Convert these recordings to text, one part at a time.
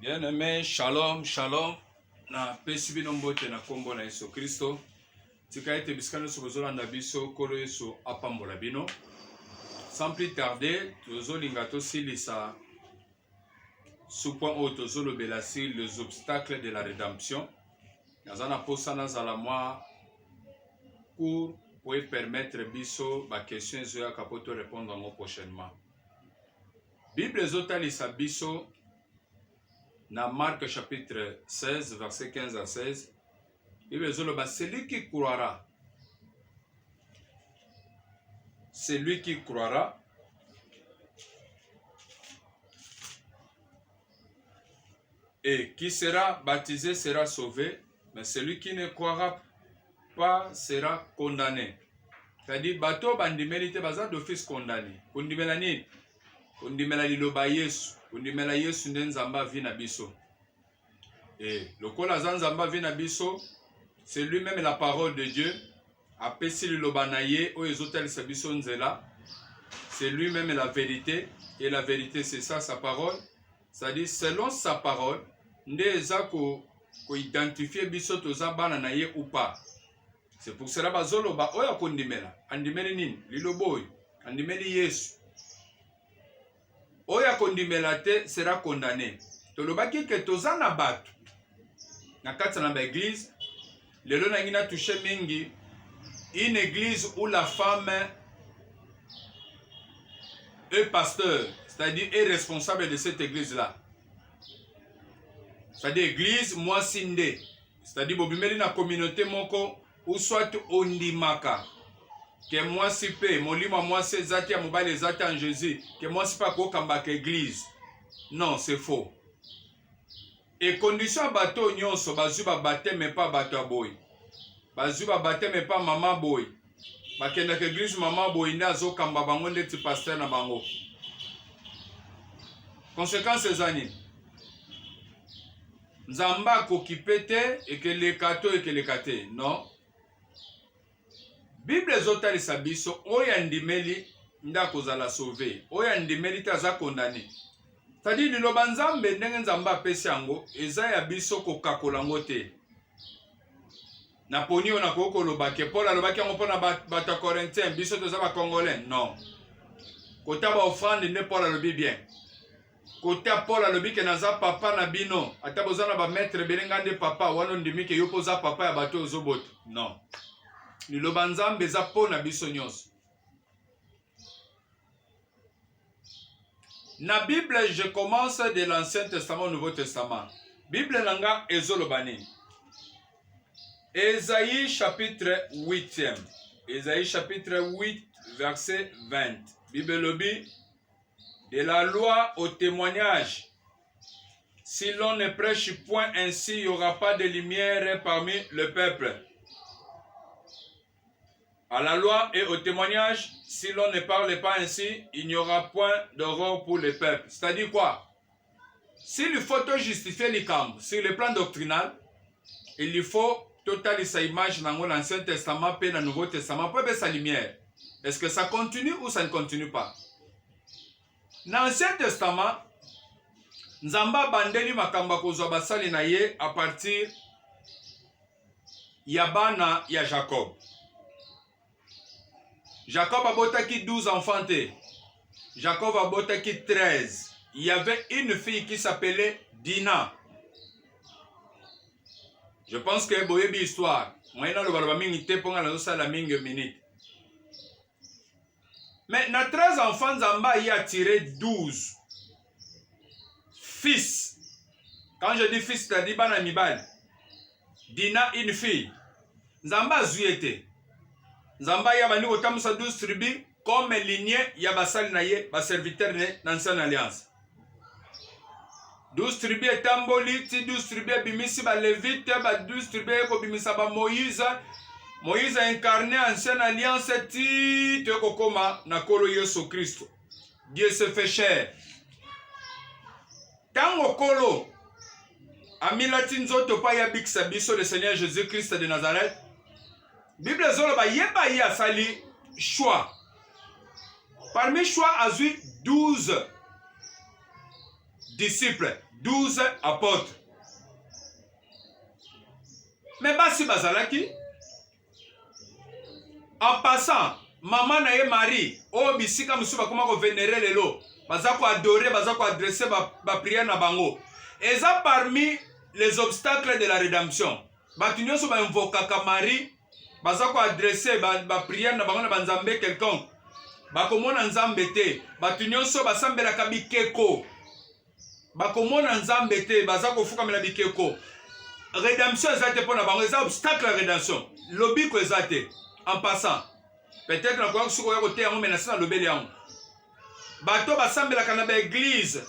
Bien-aimé, shalom, shalom. Na pesi bino mbote na kombo na Yesu Kristo. Tika ete biskano sokozolanda biso kolo Yesu apambola bino. Sans plus tarder, tozolinga tosilisa sous point haut tozolobela sur les obstacles de la rédemption. Nazana posa nazala moi pour permettre biso ba question ezoya kapoto répondre ngo prochainement. Bible ezotalisa biso na Marc chapitre 16, verset 15 à 16, il dit, celui qui croira, celui qui croira, et qui sera baptisé sera sauvé, mais celui qui ne croira pas sera condamné. C'est-à-dire, bato bandimeli te baza d'office condamné. Kondimela nini? Kondimela liloba Yesu. Kondimela Yesu nde nzamba vi na biso. Et lokola nzamba vi na biso, c'est lui-même la parole de Dieu. Apesi liloba na ye o ezotalisa biso nzela. C'est lui-même la vérité. Et la vérité, c'est ça, sa parole. C'est-à-dire, selon sa parole, nde eza ko identifier biso toza bana na ye ou pas. C'est pour cela bazoloba oya kondimela. Andimeli nini? Liloboy. Andimeli Yesu. Oya kondimela te sera condamné. Tolobaki ke toza na bato. Na kati na ba église, lelo na ngina touché mingi, une église où la femme est pasteur, c'est-à-dire est responsable de cette église-là. C'est-à-dire église moi sinde. C'est-à-dire bobimeli na communauté moko ou soit ondimaka. Que moi si pe, molima moi se zati ya mobile zati en Jésus, que moi si pas kokambaka église. Non, c'est faux. Et condition bateau nyonso, bazu ba baptême pas bateau boy. Bazu ba baptême pas maman boy. Bakenda ke église maman boy nda zo kamba bango ndeti pasteur na bango. Conséquence zani. Nzamba kokipete et que les kato et que les kate. Non. Bible ezotalisa biso oya ndimeli nda kozala sauvé. Oya ndimeli taza condamné. C'est-à-dire liloba nzambe ndenge nzamba apesi yango eza ya biso kokakola ngo te. Na poni ona kokoloba ke Paul alobaki yango mpona bato ya Corinthien biso toza ba Congolais. Non. Kota ba offrande nde Paul alobi bien. Kota Paul alobi ke naza papa na bino. Ata bozana ba maître belenga nde papa wana ndimi ke yo poza papa ya bato ozobota. Non. Liloba nzambe eza pona biso nyonso. Na Bible, je commence de l'Ancien Testament au Nouveau Testament. Bible nanga ezolobani. Ésaïe chapitre 8e. Ésaïe chapitre 8, verset 20. Bible lobi. De la loi au témoignage. Si l'on ne prêche point ainsi, il n'y aura pas de lumière parmi le peuple. À la loi et au témoignage, si l'on ne parle pas ainsi, il n'y aura point d'aurore pour le peuple. C'est-à-dire quoi? S'il faut te justifier les camps sur le plan doctrinal, il faut totaler sa image dans l'Ancien Testament et dans le Nouveau Testament pour baisser sa lumière. Est-ce que ça continue ou ça ne continue pas? Dans l'Ancien Testament, Nzamba bandeli makamba kozwa basali na ye à partir ya bana ya Jacob. Jacob a botaki 12 enfants. Jacob a botaki 13. Il y avait une fille qui s'appelait Dina. Je pense que boyebi histoire. Moi na loba mingi te ponga na sala mingi minute. Mais na 13 enfants Nzamba y a tiré 12 fils. Quand je dis fils, c'est-à-dire bana mibal. Dina une fille. Nzamba zuyete. Nzamba ya bani kotamisa 12 tribus comme lignée ya basali na ye ba serviteur de l'ancienne alliance. 12 tribus etamboli ti 12 tribus bimisi ba levite ba 12 tribus ko bimisa ba Moïse. Moïse a incarné ancienne alliance ti te kokoma na kolo Yesu Christ. Dieu se fait chair. Tango kolo amilati nzoto pa ya bikisa biso le Seigneur Jésus-Christ de Nazareth. Bible zoloba yeba ya sali choix. Parmi choix a eu 12 disciples, 12 apôtres. Mais basi bazalaki, en passant, maman na ye Marie, oh bisika musuba comment ko vénérer lelo, baza ko adorer, baza ko adresser ba prière na bango. Et ça parmi les obstacles de la rédemption. Batu nyonso ba invokaka Marie, baza ko adresser ba prière na bango na banzambe quelconque. Bakomona nzambe te, batu nyonso basambelaka bikeko. Bakomona nzambe te, baza ko fukamela bikeko. Rédemption ezate pour na bango, eza obstacle à rédemption. Lobi ko ezate. En passant, peut-être na kwa suko ya kote yango menasa na lobeli yango. Bato basambelaka na ba église.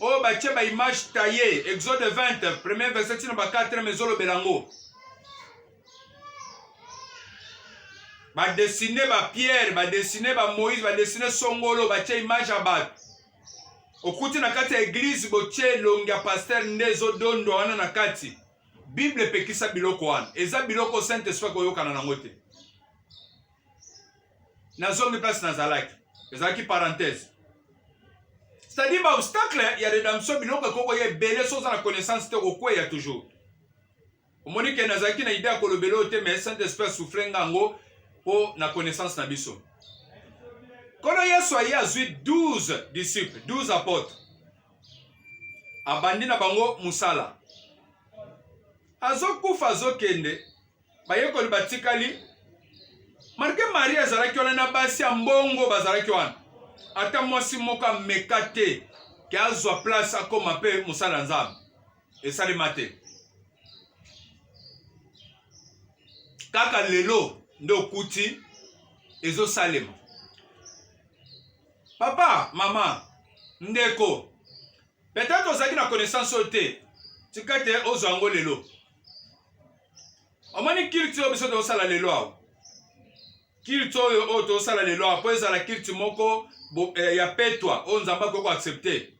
Oh batie ba image taillée, Exode 20, premier verset tina ba 4 mezolo belango. Ba dessiner ba Pierre, ba dessiner ba Moïse, ba dessiner Songolo, ba tie image à bat. Okuti na kati ya église botie longa pasteur ndezo dondo wana na kati. Bible pekisa biloko wana. Eza biloko Saint-Esprit koyokana nango te. Nazongi place nazalaki. Ezalaki parenthèse. C'est-à-dire ba obstacle ya rédemption biloko koko ye belé soza na connaissance te kokwe ya toujours. Omoni ke nazalaki na idée ya kolobelo te mais Saint-Esprit souffre ngango po na connaissance na biso. Kono Yesu aye azwi 12 disciples, 12 apôtres. Abandi na bango musala. Azokufa azokende bayekoli batikali marke Maria azalaki wana na basi ya mbongo bazalaki wana ata mwasi moko ameka te ke azwa place akoma mpe mosala nzambe esalema te kaka lelo nde okuti ezosalema. Papa, mama, ndeko peut-être ozalaki na connaissance oyo te tika te ozwa yango lelo. Omoni kilti oyo biso tozosala lelo awa. Kilti oyo tozosala lelo awa po ezala kilti moko ya petwa oyo nzambe akoko accepte.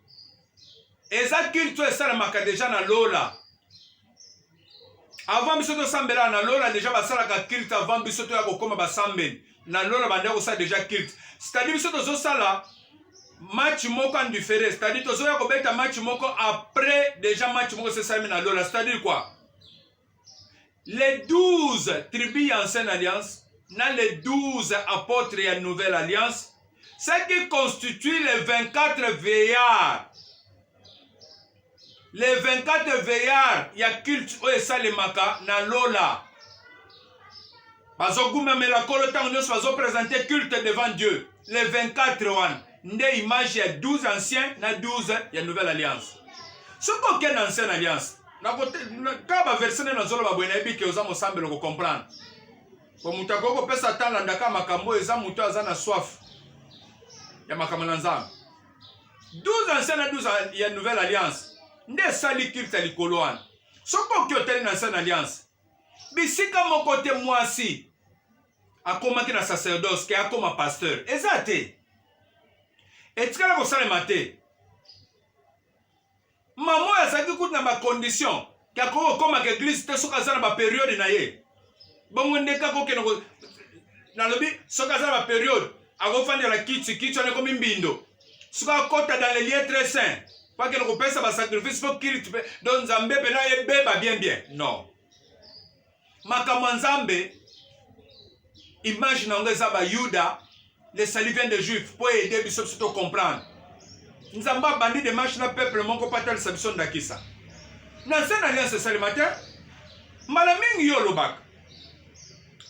Eza kilti oyo esalemaka deja na lola. Avant biso tosambela na lola deja basalaka kilti avant biso toya kokoma basambeli. Na lola bandeko kosala deja kilti. C'est-à-dire biso tozosala match moko en différé. C'est-à-dire tozoya kobeta match moko après déjà match moko sesalemi na lola. C'est-à-dire quoi? Les 12 tribus ancienne alliance, dans les 12 apôtres et nouvelle alliance, ce qui constitue les 24 veillards. Les 24 veillards, il y a culte et salemaka na lola. Bazogumemela kolotan nous faisons présenter culte devant Dieu. Les 24 one, nde image ya 12 anciens na 12 ya nouvelle alliance. Ce qu'aucune ancienne alliance. Quand ba verset na zolo ba bwena ebi ke oza mosambelo ko comprendre. Ko mutako ko pesa tala ndaka makambo eza mutu aza na soif. Ya makambo na nzambe. 12 anciens na 12 ya nouvelle alliance. Nde sali culte likolo wana. Soko kyoteli na ancienne alliance. Bisika moko te mwasi akomaki na sacerdoce ke akoma pasteur. Eza te. Etikala ko salema te. Maman azaki kuti na ba condition ka ko koma ke église te soka za na ba période na ye. Bongo ndeka ko ke na lobi soka za na ba période akofandi la kiti ane komi mbindo. Soka kota dans les lieux très saints. Pas que ko pesa ba sacrifice pour qu'il don Nzambe pe na ye beba bien. Non. Makambo Nzambe image na ngeza ba Yuda les salut vient des juifs pour aider biso to comprendre. Nzamba bandi de marche na peuple moko patal sabison dakisa. Na sen alliance salimataire. Malamingi yo lobak.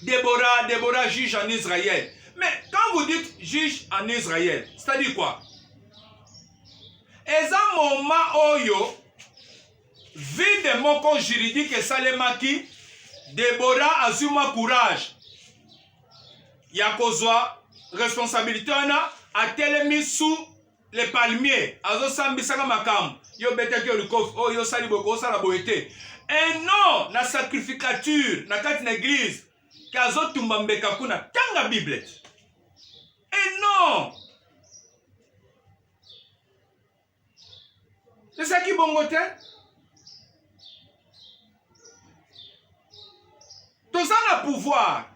Déborah juge en Israël. Mais quand vous dites juge en Israël, c'est-à-dire quoi? Eza moment oyo vide moko juridique salemaki Déborah azuma courage. Yakozwa responsabilité ona atelemi sous les palmiers, azo sambisaka makam, yo betaki yo likof, oh yo sali boko, sala boete. Et non, na sacrificature, na kati na église, kazo tumba mbeka kuna, tanga Bible. Et non. C'est ça qui bongote. Toza na pouvoir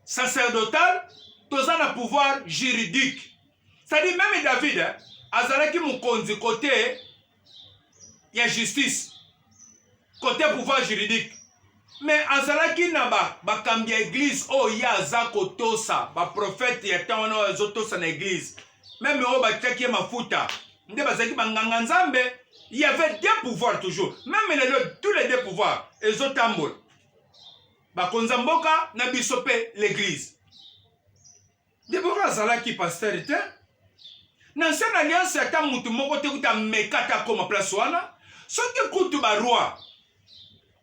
sacerdotal, toza na pouvoir juridique. C'est-à-dire même David, azalaki mukonzi côté il y a justice. Côté pouvoir juridique. Mais azalaki na bakambia église oh ya zako tosa ba prophète ya tawana azotosa na église. Même oh ba tchaki mafuta. Nde bazaki banganga nzambe, il y avait deux pouvoirs toujours. Même tous les deux pouvoirs ezotambol. Ba konzamboka na bisope l'église. Deborah azalaki pasteur te. Na ancienne alliance ya ta mutu moko te kuta mekata koma place wana. Soki kutu ba roi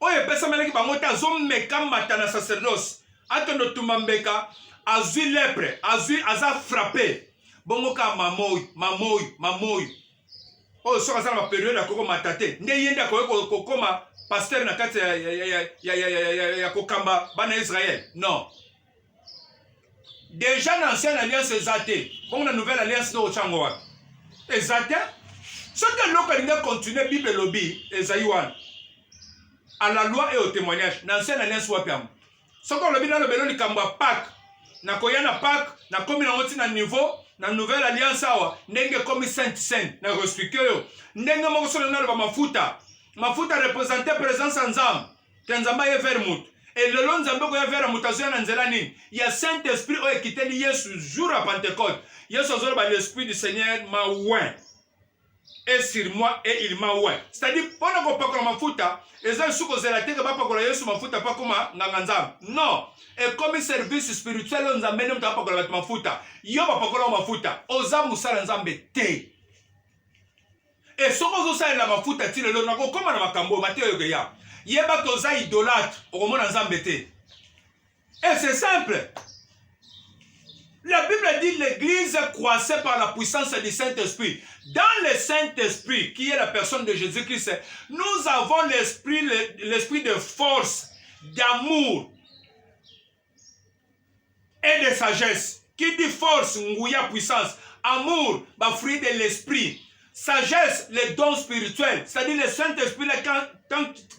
oye pesa meleki bango te azomeka mbata na sacerdoce atondo tumambeka azwi lepre aza frappé bongo ka mamoyi oyo soki aza na baperiode akokoma te nde ye nde akoki kokoma pasteur na kati ya kokamba bana Israël. Non, déjà na ancienne alliance eza te, bongo na nouvelle alliance no ochango wapi eza te. Soki eloko elingi continue bible elobi ezali wana à la loi et au témoignage. L'ancienne alliance wapiam. Ce qu'on le dit dans le bélo likambo Pâques. Na koyana Pâques, na komi na oti na niveau, na nouvelle alliance awa, ndenge komi saint, na expliqué yo. Ndenge moko solo na ba mafuta. Mafuta représenter présence en Nzambe. Tenzamba ye vermouth. Et le long Nzambe ko ya vera mutazo na nzela nini? Il y a Saint-Esprit o ekiteli Yesu jour à Pentecôte. Yesu azolo ba l'esprit du Seigneur ma oint. Et sur moi et il m'a oint. C'est-à-dire pendant qu'on parle de mafuta, et ça sous cause la terre va pas que Yesu mafuta pas comme nganzam. Non, et comme service spirituel on a mené pas que la mafuta. Yo pas que la mafuta. Oza musala nzambe te. Et ce qu'on osa la mafuta ti le na comme na makambo Matthieu yoya. Yeba que oza idolâtre au moment nzambe te. Et c'est simple. La Bible dit l'église croissait par la puissance du Saint-Esprit. Dans le Saint-Esprit, qui est la personne de Jésus-Christ, nous avons l'esprit de force, d'amour et de sagesse. Qui dit force, ngouya puissance, amour, bah fruit de l'esprit. Sagesse, les dons spirituels. C'est-à-dire le Saint-Esprit,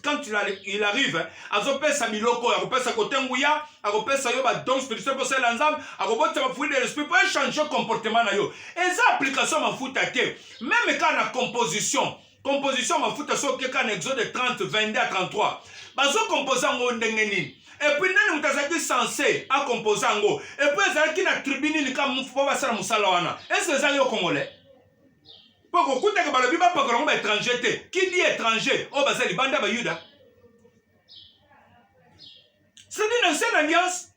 quand il arrive, il sa miloko, il sa côté ngouya, il sa dons spirituels pour l'ensemble, il sa fruit de l'esprit pour changer le comportement. Et ça, application ma fout à terre. Même quand on a composition ma fout à so que quand Exode 30, 22 à 33, bazo composant ngo ndengeni. Et puis nani mutazaki censé à composer ngo. Et puis ezalaki na tribune ni comme mufo ba sala musala wana. Est-ce que ça yo congolais? Pourquoi quand tu as Bible pas comme étranger qui dit étranger oh bah c'est les bandes bayuda. C'est une ancienne alliance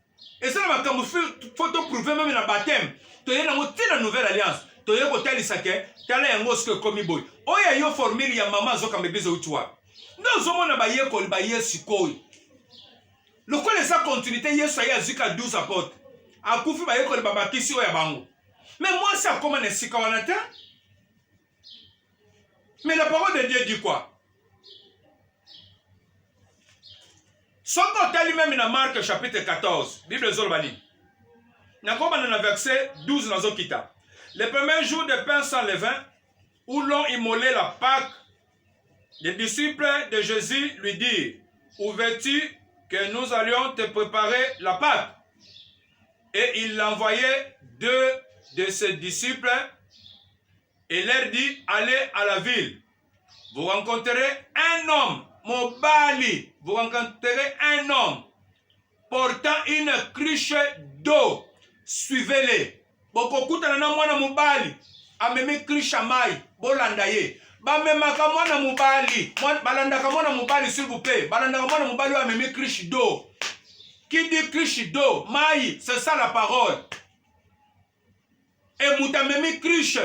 et ça va comme photo prouver même dans baptême. Tu es dans la nouvelle alliance. Tu es au tel isake, tu as un mosque comme boy. Oh ya yo formule ya maman zo comme église outwa. Nous sommes na baye ko baye sikoi. Le quoi les sa continuité yesu ya zika 12 apôtres. Akufi baye ko babakisi o ya bango. Mais moi ça comme ne sikawanata. Mais la parole de Dieu dit quoi? Son côté lui-même dans Marc chapitre 14, Bible Zolbani. Dans le verset 12 dans Zokita. Le premier jour de pain sans levain, où l'on immolait la Pâque, les disciples de Jésus lui dirent, où veux-tu que nous allions te préparer la Pâque? Et il envoyait deux de ses disciples et leur dit, allez à la ville. Vous rencontrerez un homme, Mobali. Vous rencontrerez un homme portant une cruche d'eau. Suivez-les. Bokokuta na mwana Mobali. Ameme cruche mai. Bolandaye. Bamemaka mwana Mobali. Balandaka mwana Mobali s'il vous plaît. Balandaka mwana Mobali ameme cruche d'eau. Qui dit cruche d'eau? Mai. C'est ça la parole. Et moutamemi cruche,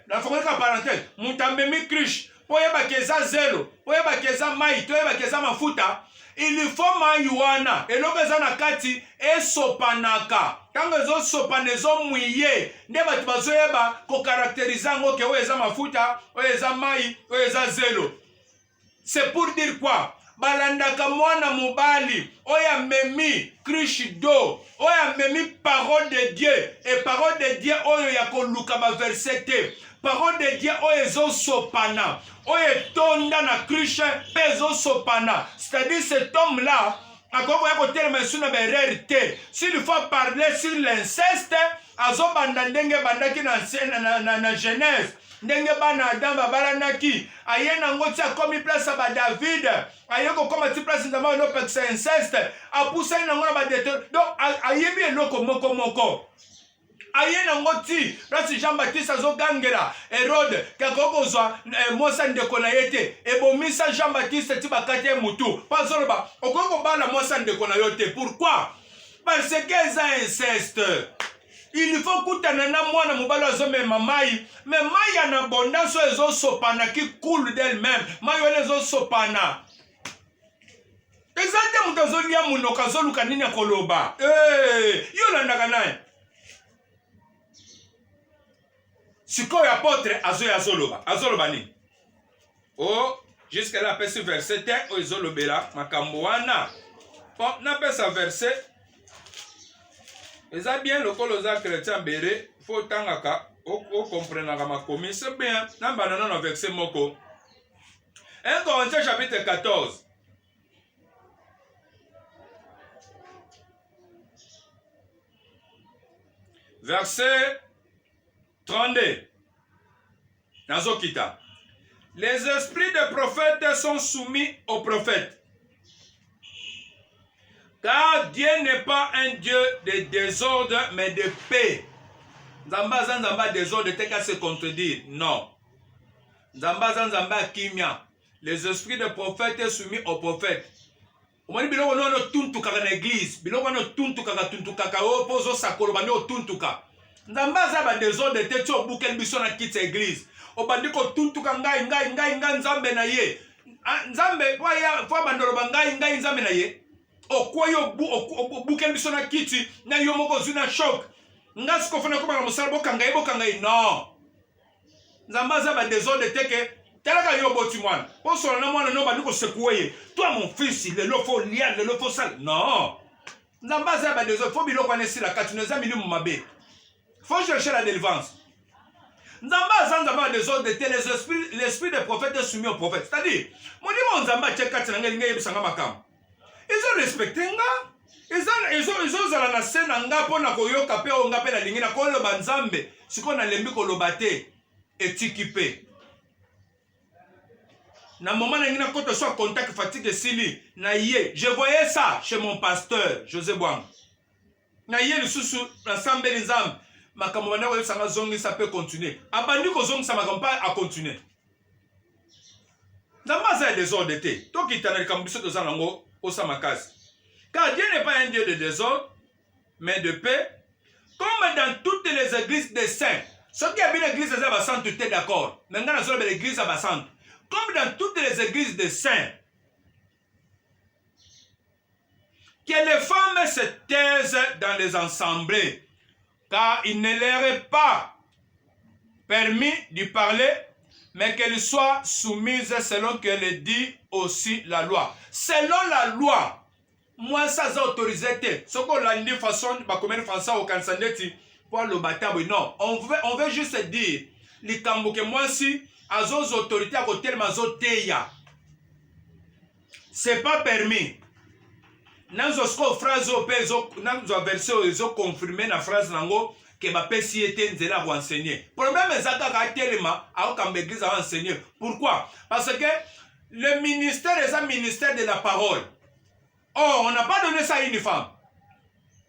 la formule parenthèse, moutamemi cruche, pour yeba keza zelo, pour yeba keza mai, to yeba keza mafuta, il faut mayuana, et l'obeza na kati, et sopanaka, tango zo sopanezo mouye, ne batu bazo yeba, ko caractérisant ngo ke oeza mafuta, oeza mai, oeza zelo. C'est pour dire quoi? Balandaka mwana mobali oya memi cruche d'eau oya memi parole de Dieu et parole de Dieu oyo ya koluka ba verset parole de Dieu oyo zo sopana oyo tonda na cruche pezo sopana, c'est-à-dire cet homme là akoko ya kotelema esu na berere te. S'il faut parler sur l'inceste, azobanda ndenge bandaki na Genèse. Ndenge bana Adam babalanaki, aye nango ti akomi place ba David, aye ko koma ti place nzamba no pekisa inceste, apusa nango na ba dété. Donc ayebi eloko moko moko. Aye nango ti place Jean-Baptiste azogangela Hérode kako zwa mwasa ndeko na yete ebomisa Jean-Baptiste ti bakate mutu. Pasoloba okoko bala mwasa ndeko na yote. Pourquoi? Parce que ça inceste. Il faut kutana na mwana mobalo azomema mai, mais mai en abondance ezo sopana qui coule d'elle-même. Mai wele ezo sopana. Ezate mutazo lia munoka zoluka nini akoloba. Yo landaka naye. Sikoyo apôtre azoloba ni. Oh, jusqu'à là pesi verset 1 o ezolobela makambo wana. Bon, na pesa verset eza bien lokolo za chrétien bere faut tangaka o comprendre makomi c'est bien na banana na verset moko 1 Corinthiens chapitre 14 verset 32 nazokita. Les esprits des prophètes sont soumis aux prophètes. Car Dieu n'est pas un Dieu de désordre, mais de paix. Nzamba zanzamba désordre, t'es qu'à se contredire. Non. Nzamba zanzamba kimia. Les esprits des prophètes sont soumis aux prophètes. Omani biloko no tuntuka na église. Biloko no tuntuka tuntuka o pozo sakolo bani o tuntuka. Nzamba zaba désordre, t'es tu bukel biso na kit église. Obandi ko tuntuka ngai nzambe na ye. Nzambe kwa ya kwa bandolo ngai nzambe na ye. Okwayo bukel biso na kiti na yo moko zuna shock ngas ko fona ko ba musala bokangai non nzamba za ba désordre teke telaka yo boti mwana po so na mwana no ba ndiko sekouye toi mon fils le lo faut lier le lo faut sale non nzamba za ba désordre faut biloko ane sila kati neza milimu mabe faut chercher la délivrance nzamba za nzamba désordre te l'esprit des prophètes est soumis aux prophètes c'est-à-dire mon dimo nzamba cheka tsanga linga yebisanga makam. Ils ont respecté nga. Ils ont zala na sena nga pona koyoka pe onga pe na lingi na kolo banzambe. Siko na lembi kolobate étiquipé. Na moment na ngina koto soit contact fatigue sili na ye. Je voyais ça chez mon pasteur José Bouang. Na ye le susu ensemble nzambe. Makambo bana ko sanga zongi ça peut continuer. Abandi ko zongi ça makambo pas à continuer. Nzamba des ordres te. To kitana likambiso to zanango. Car Dieu n'est pas un Dieu de désordre, mais de paix, comme dans toutes les églises des saints. Ce qui a bien l'église des saints, tu es d'accord. Maintenant, dans l'église des saints, comme dans toutes les églises des saints, que les femmes se taisent dans les assemblées, car il ne leur est pas permis de parler, mais qu'elles soient soumises selon que le dit aussi la loi. Selon la loi, moi ça a autorisé. Ce qu'on l'a dit façon, comme français au Kansandeti, pour le bataille. Non, on veut juste dire, les Kamboke moi si, à nos autorités à côté de ma zoteya. C'est pas permis. Nous avons phrase au pays, nous avons versé au confirmé la phrase nango. Que ma pesi était nzela pour enseigner. Problème est ça tellement à aucun église à enseigner. Pourquoi? Parce que le ministère est un ministère de la parole. Or, on n'a pas donné ça à une femme.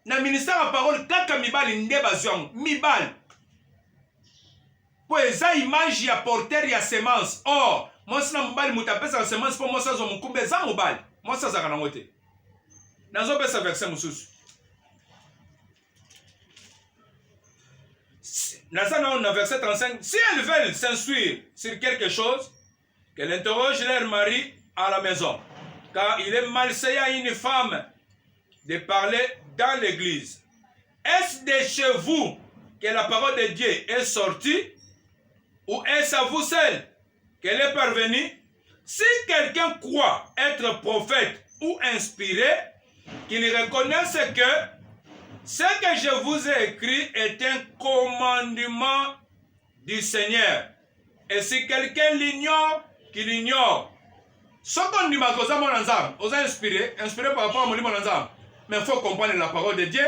Dans le ministère de la parole, quand mibal n'ebazion, mibal. Pour ça image ya porteur ya semence. Or, moi si na mobile mutape sa semence pour moi ça zo mukumbe za mobile. Moi ça za kana ngote. Nazo pesa verset mususu. Dans le verset 35, si elles veulent s'instruire sur quelque chose, qu'elles interrogent leur mari à la maison. Car il est malsain à une femme de parler dans l'église. Est-ce de chez vous que la parole de Dieu est sortie? Ou est-ce à vous seul qu'elle est parvenue? Si quelqu'un croit être prophète ou inspiré, qu'il reconnaisse que ce que je vous ai écrit est un commandement du Seigneur. Et si quelqu'un l'ignore, qu'il ignore. Ce qu'on dit, on a inspiré par rapport à mon livre, mais il faut comprendre la parole de Dieu,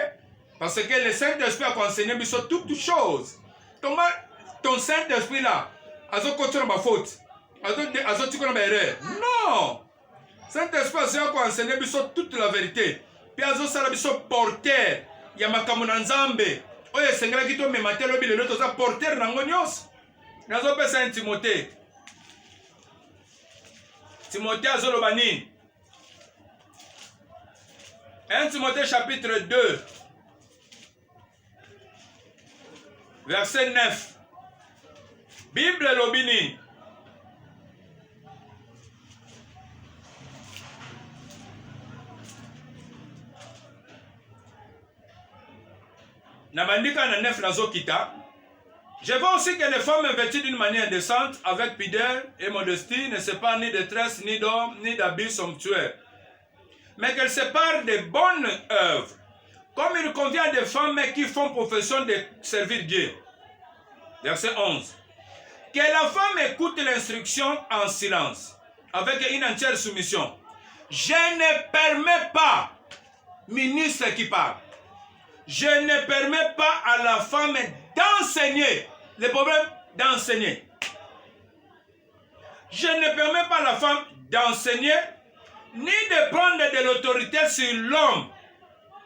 parce que le Saint-Esprit a enseigné sur toutes choses. Ton Saint-Esprit là, a continué ma faute, a continué ma erreur. Non! Saint-Esprit a enseigné sur toute la vérité. Puis a enseigné sur porteur. Il y a ma kamunanzambe. Oye, Seigneur qui te met ma télé, le autre a porteur n'angonios. N'a pas Saint Timothée. Timothée a zolobani. 1 Timothée chapitre 2. Verset 9. Bible lobini. Nabandika na 9 nazokita. Je veux aussi que les femmes vêtues d'une manière décente, avec pudeur et modestie, ne séparent ni de tresses, ni d'hommes, ni d'habits somptueux, mais qu'elles séparent des bonnes œuvres, comme il convient à des femmes qui font profession de servir Dieu. Verset 11. Que la femme écoute l'instruction en silence, avec une entière soumission. Je ne permets pas, ministre qui parle, je ne permets pas à la femme d'enseigner. Le problème d'enseigner. Je ne permets pas à la femme d'enseigner, ni de prendre de l'autorité sur l'homme.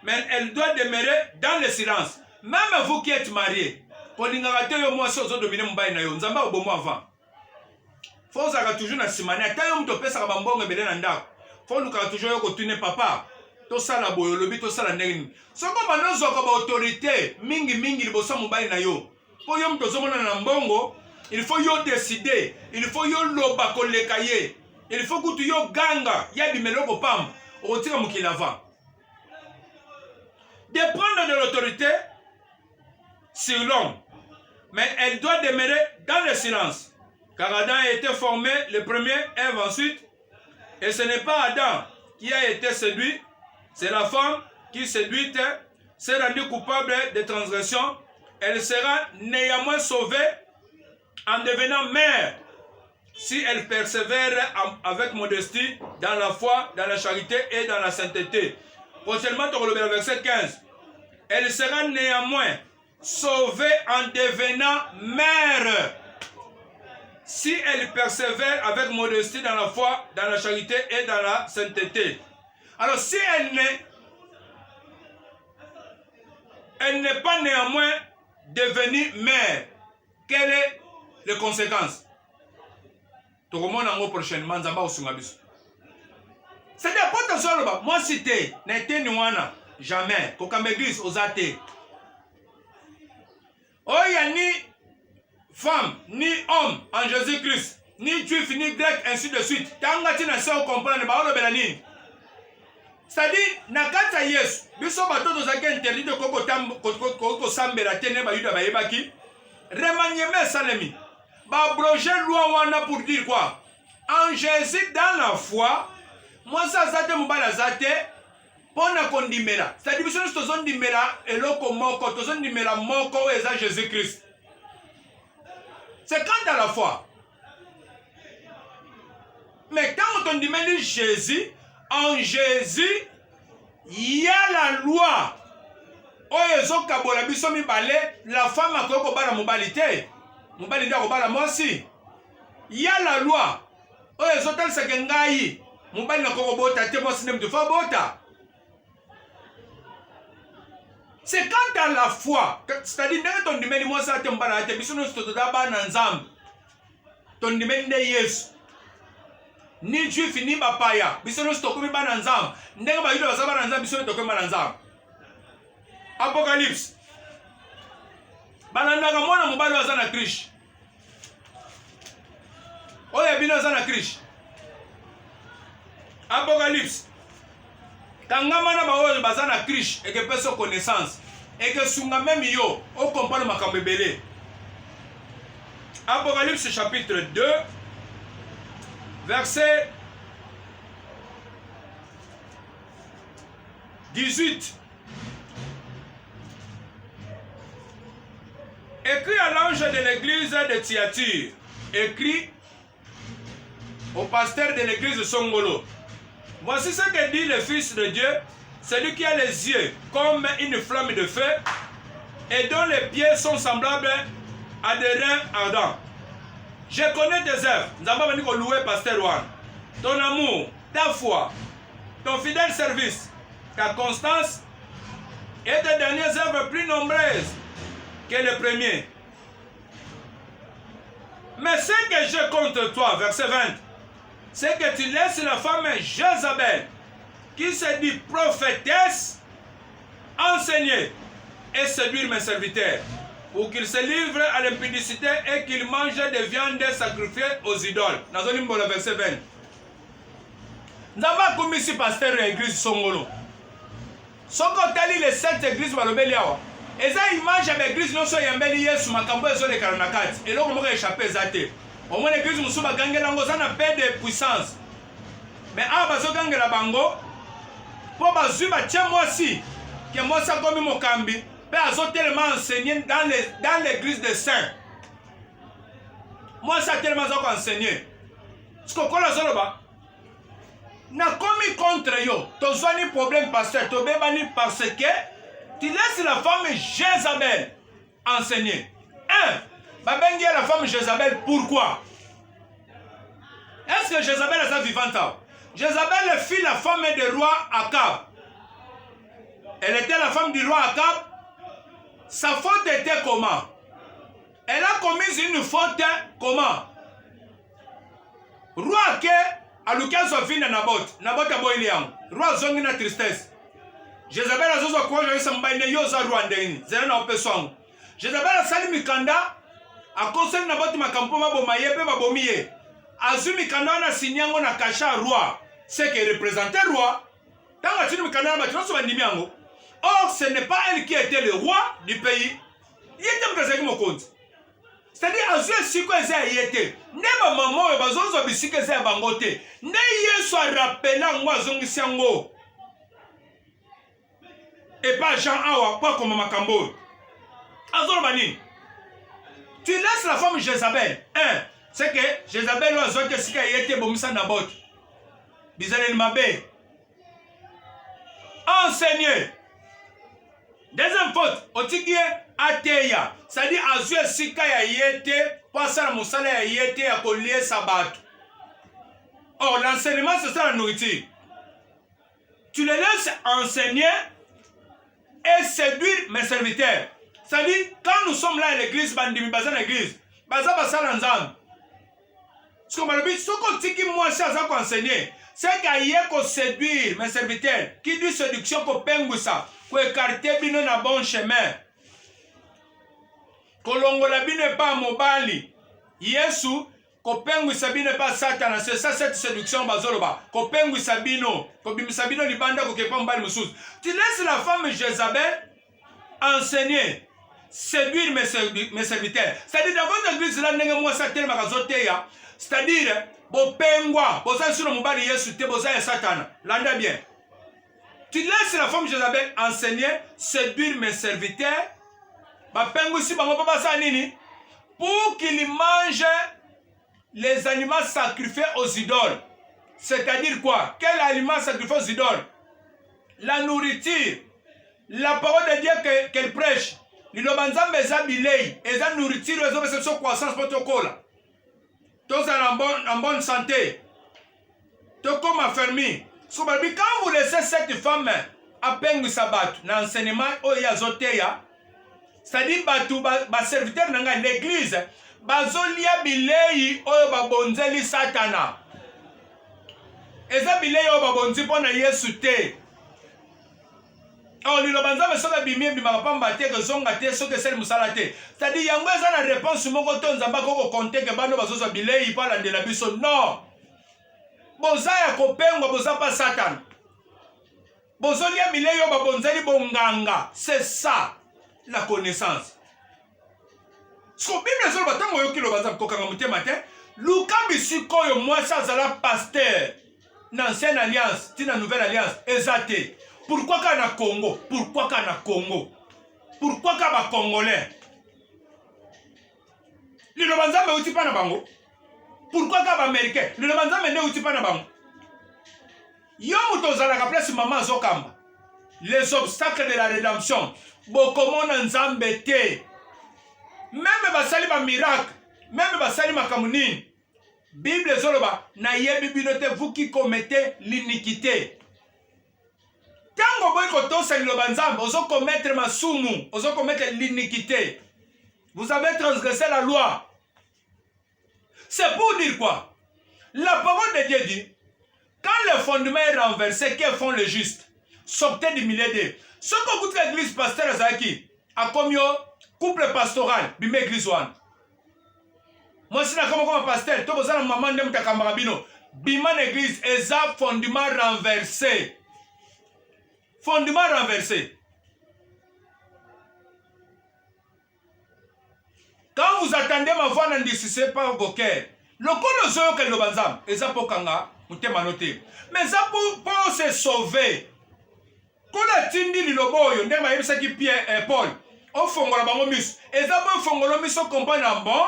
Mais elle doit demeurer dans le silence. Même vous qui êtes mariés, pour les narrater, moi, si vous dominez mon bain, nous avons bon mois avant. Faut que toujours na simane. Tant que tu peux ça bambonga belen anda. Faut nous toujours continuer papa. To sala boyolobi to sala ndenge. Soko banozo ko ba autorité mingi liboso mobali na yo. Po yo mto zomona na mbongo, il faut yo décider, il faut yo loba koleka ye. Il faut que tu yo ganga, ya bimeloko pam, otika mukila avant. De prendre de l'autorité sur l'homme, mais elle doit demeurer dans le silence. Car Adam a été formé le premier, Ève ensuite, et ce n'est pas Adam qui a été séduit, c'est la femme qui séduite s'est rendue coupable de transgression. Elle sera néanmoins sauvée en devenant mère si elle persévère avec modestie dans la foi, dans la charité et dans la sainteté. Prochainement, le verset 15. Elle sera néanmoins sauvée en devenant mère si elle persévère avec modestie dans la foi, dans la charité et dans la sainteté. Alors si elle n'est pas néanmoins devenue mère, quelles sont les conséquences? Tout le monde en prochainement, c'est-à-dire, pas moi cité, n'était nuana, jamais, pour qu'on m'église aux athées. Oh, il n'y a ni femme, ni homme en Jésus-Christ, ni juif, ni grec, ainsi de suite. Tant que tu ne sais pas comprendre, c'est-à-dire, nakata Yesu, biso bato tozaki interdit de koko sambela tene ba yuda ba yebaki, remaniement salemi, ba abroger loi wana pour dire quoi? En Jésus dans la foi, moi ça zate mobala zate, pona kondimela. C'est-à-dire biso tozon dimela eloko moko, tozon dimela moko eza Jésus-Christ. C'est quant à la foi. Mais quand on dit Jésus, en Jésus, il y a la loi. La femme a quoi mobilité. Mobilité a moi aussi. Il y a la loi. C'est quand à la foi. C'est-à-dire, ton numéro, moi, ça te m'balate. Ton numéro de Yesu. Ni juif ni bapaya bisono stokomi bana nzam ndenge ba yuda basaba na nzam bisono tokomi bana nzam. Apocalypse bana ndaka mona mobali waza na krish oya bino waza na krish. Apocalypse kangama na baoyo baza na krish et que personne connaissance et que sunga même yo o comprendre makambo ebele. Apocalypse chapitre 2 verset 18. Écrit à l'ange de l'église de Thyatire, écrit au pasteur de l'église de Songolo. Voici ce que dit le Fils de Dieu, celui qui a les yeux comme une flamme de feu et dont les pieds sont semblables à des reins ardents. Je connais tes œuvres. Nous avons venu louer pasteur Juan. Ton amour, ta foi, ton fidèle service, ta constance et tes dernières œuvres plus nombreuses que les premiers. Mais ce que j'ai contre toi, verset 20, c'est que tu laisses la femme Jézabel, qui se dit prophétesse, enseigner et séduire mes serviteurs, pour qu'ils se livrent à l'impudicité et qu'ils mangent des viandes sacrifiées aux idoles. Dans le verset 20. Nous avons commis ici pasteur de l'église Songolo. Ce qu'on t'a dit les 7 églises Malobeliawa. Et ça, image à l'église non seulement Yambeli Yesu, Makambo et Zole Karanakati. Et là, on va échapper Zate. Au moins, l'église Moussouba Gangelango, ça n'a pas de puissance. Mais à Bazo Gangela Bango, pour Bazuba, tiens moi si, que moi ça comme mon cambi, Père a tellement enseigné dans l'église des saints. Moi ça tellement enseigné. Ce qu'on a Zoloba, n'a commis contre yo, ton soigné problème pasteur, ton bébani parce que tu laisses la femme Jézabel enseigner. Babengi la femme Jézabel, pourquoi? Est-ce que Jézabel est sa vivante? Jézabel fut la femme du roi Akab. Elle était la femme du roi Akab. Sa faute était comment? Elle a commis une faute comment? Roi Ake a l'occasion sa fille de Nabot. Nabot a boili yang. Roi zongi na tristesse. Jézabel a zozo kwa joye sambaine yoza rwandeni. Zera na opeswangu. Jézabel a sali mikanda. A conseil Nabot makampo mabomaye pe mabomiye. Azu mikanda na sinyango na kasha roi. C'est qui représentait le roi. Dans la Tunisie, or, ce n'est pas elle qui était le roi du pays. Il était président mon compte. C'est-à-dire, à ce si que ça y était. Ne ma maman et bazon zobisi que ça bangote. Ne y soit rappelant moi zongisango. Et pas Jean Awa, pas comme Makambo. Azorobani. Tu laisses la femme Jézabel. C'est que Jézabel a zoté si qu'elle était bomissa Nabot. Bizarre Mabé. Enseigner. Deuxième faute. Otigie ateya. C'est-à-dire, Azue Sika ya yete. Passa la moussala ya yete à collier sabat. Or, l'enseignement, c'est ça la nourriture. Tu les laisses enseigner et séduire mes serviteurs. C'est-à-dire, quand nous sommes là à l'église, bandimi bazan l'église, bazan basal ensemble. Ce qu'on m'a dit, ce qu'on dit que moi, c'est ça qu'on enseigne. C'est qu'il y a qu'on séduire mes serviteurs. Qui dit séduction qu'on pengue ça. Qu'on écarte bino na bon chemin. Qu'on longola bino pas mobali. Yesu, qu'on pengue ça bino pas Satan. C'est ça cette séduction bazoloba. Qu'on pengue ça bino. Qu'on bimisa bino libanda qu'on kepa mbali moussous. Tu laisses la femme Jézabel enseigner. Séduire mes serviteurs. C'est-à-dire dans votre église là, n'est-ce moi ça tellement kazoteya. C'est-à-dire, Bopengwa, Bosa sur le mobile Yesu, te Bosa et Satan. L'anda bien. Tu laisses la femme Jézabel enseigner, séduire mes serviteurs. Bapengu si bango papa sa nini. Pour qu'ils mangent les aliments sacrifiés aux idoles. C'est-à-dire quoi? Quel aliment sacrifié aux idoles? La nourriture. La parole de Dieu qu'elle prêche. Lilobanzambe eza bilei. Eza nourriture, eza perception croissance protocole. Tous en bonne santé. Tous comme affermi. Quand vous laissez cette femme à peine sabat, dans l'enseignement, c'est-à-dire que serviteur de l'église, bazolia bilei oyo babonzeli satana. Eza bilei oyo babonzi pona Yesu te. Oh, lilobanza me soka bimie bimaka pamba te ke zonga te soke sel musala te. C'est-à-dire yango eza na réponse moko to nzamba koko konte ke bano bazoza bilei pala ndela biso. Non. Boza ya kopengwa boza pa Satan. Bozolia bilei yo babonzeli bonganga. C'est ça la connaissance. So Bible zo batango yo kilo baza kokanga mutema te. Luka bisiko yo mwasa zala pasteur. Dans l'ancienne alliance, dans la nouvelle alliance, ezate. Pourquoi qu'à na Congo? Pourquoi qu'à na Congo? Pourquoi qu'à ba Congolais? Lilobanza me uti pa na bango. pourquoi ka baaméricain lelo banzambe nde euti mpa na bango yo moto ozalaka place mama azokamba les obstacles de la rédemption bokomona nzambe te meme basali bamiracle meme basali makambo nini bible ezoloba nayebi bino te vous qui commettez l'iniquité ntango boyi kotosa liloba nzambe ozokommettre masumu ozokommettre l'iniquité vous avez transgressé la loi. C'est pour dire quoi? La parole de Dieu dit, quand le fondement est renversé, que font les justes? Sortez du milieu d'eux. Ce que vous dites l'église pasteur Azaki, a comme couple pastoral, bime église one. Moi, si je suis comme pasteur, tout le monde maman de Mutakamabino, bima l'église, et un fondement renversé. Fondement renversé. Quand vous attendez ma voix, n'indiscissez pas vos cœurs. Le col zoyo que le banzam, et ça pour kanga, ou te manoté. Mais ça pour se sauver. Quand la tindi li loboyo, ndema yebisa ki Pierre et Paul, au fongola bango mis, et ça pour fongola mis au compagne en bon,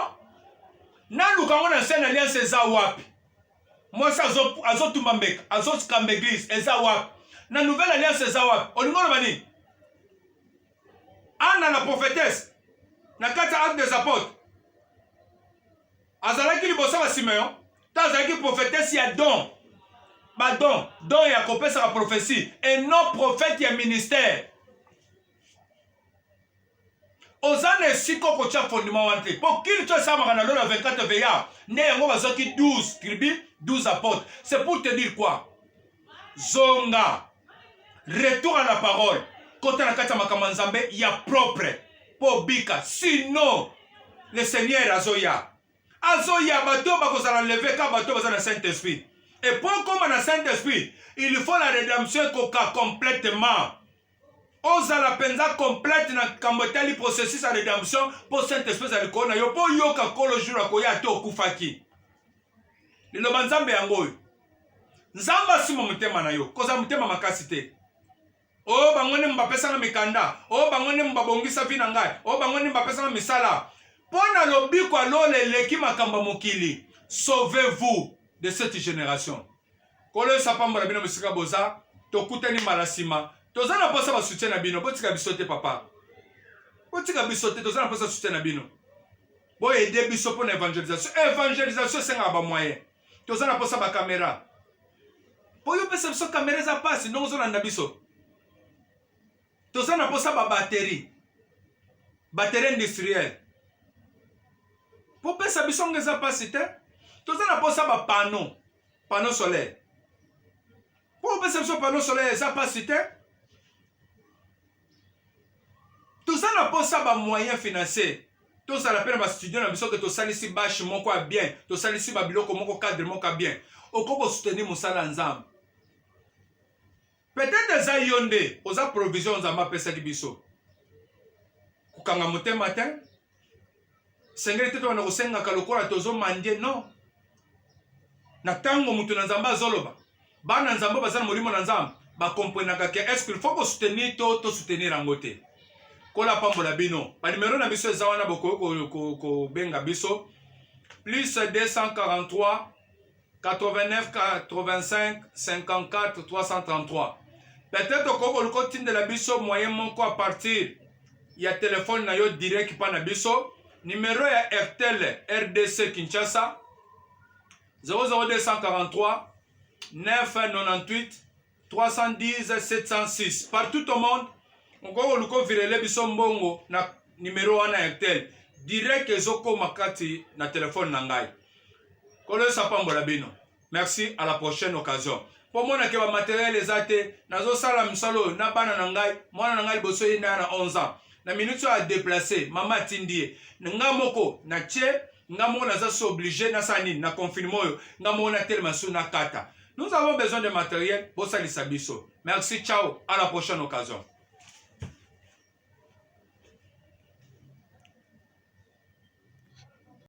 na lukango na scène alliance eza wapi. Moi ça azo tumbambek, azo skambeglis, eza wapi. Na nouvelle alliance eza wapi. Olingo lo bani. Anna la prophétesse. Na kata acte des apôtres azalaki liboso ba Simeon ta azalaki prophétesse ya don ba don ya kopesa la prophétie et non prophète ya ministère ozane siko ko tia fondement wanté pour qu'il te samaka na lola 24 veya ne yango bazoki 12 tribu 12 apôtres c'est pour te dire quoi zonga retour à la parole kota na kata makambo nzambe ya propre pour bika sinon le Seigneur azoya bateau bakozala lever ka bateau bazana Saint-Esprit et pour comme na Saint-Esprit il faut la rédemption koka complètement ozala penza complète na kambotali processus à rédemption pour Saint-Esprit za likona yo po yoka kolo jour akoya te okufaki lelo banzambe yango nzamba simo mutema na yo koza mutema makasi te o bangone mbapesa na mikanda o bangone mbabongisa vina ngai o bangone mbapesa na misala pona lobiko alole leki makamba mokili sauvez-vous de cette génération kolo sapamba na bino musika boza tokutani malasima tozana posa ba soutien na bino botika bisote papa botika bisote tozana posa soutien na bino bo aider biso pour évangélisation senga ba moyen tozana posa ba caméra po yo pesa biso caméra za passe non zo na biso tozana posa ba batterie industrielle pour pesa biso ngeza pasite tozana posa ba panneau solaire pour pesa biso panneau solaire za pasite tozana posa ba moyen financier tozala pena ba studio na biso que tosalisi bâche moko bien tosalisi ba biloko moko cadre moko bien okoko soutenir musala nzambe. Peut-être eza yonde oza provision nzamba pesa ki biso kukanga motema te sengeli te tona kosenga ka lokola tozo mandie non na tango mutu na nzamba azoloba bana nzamba bazana molimo na nzamba ba comprendre que est-ce qu'il faut ko soutenir to soutenir angote kola pambola bino ba numéro na biso eza wana boko ko benga biso plus 243 89 85 54 333. Peut-être que vous avez de la biso moyen moko à partir il y a téléphone na yo direct pa na biso numéro ya RTL RDC Kinshasa 00243 998 310 706 partout au monde on ko virele biso mbongo na numéro wana RTL direct ezoko makati na téléphone na ngai kolo sapambola bino. Merci, à la prochaine occasion. Pour moi, je vais matériel exacté. Nazo sala msalo na bana na ngai, mwana na ngai boso yina na 11 ans. Na minute à déplacer, mama tindie. Nga moko na tche, nga moko na za obligé na sani na confinement yo. Nga moko na tel masu na kata. Nous avons besoin de matériel, bosa lisabiso. Merci, ciao, à la prochaine occasion.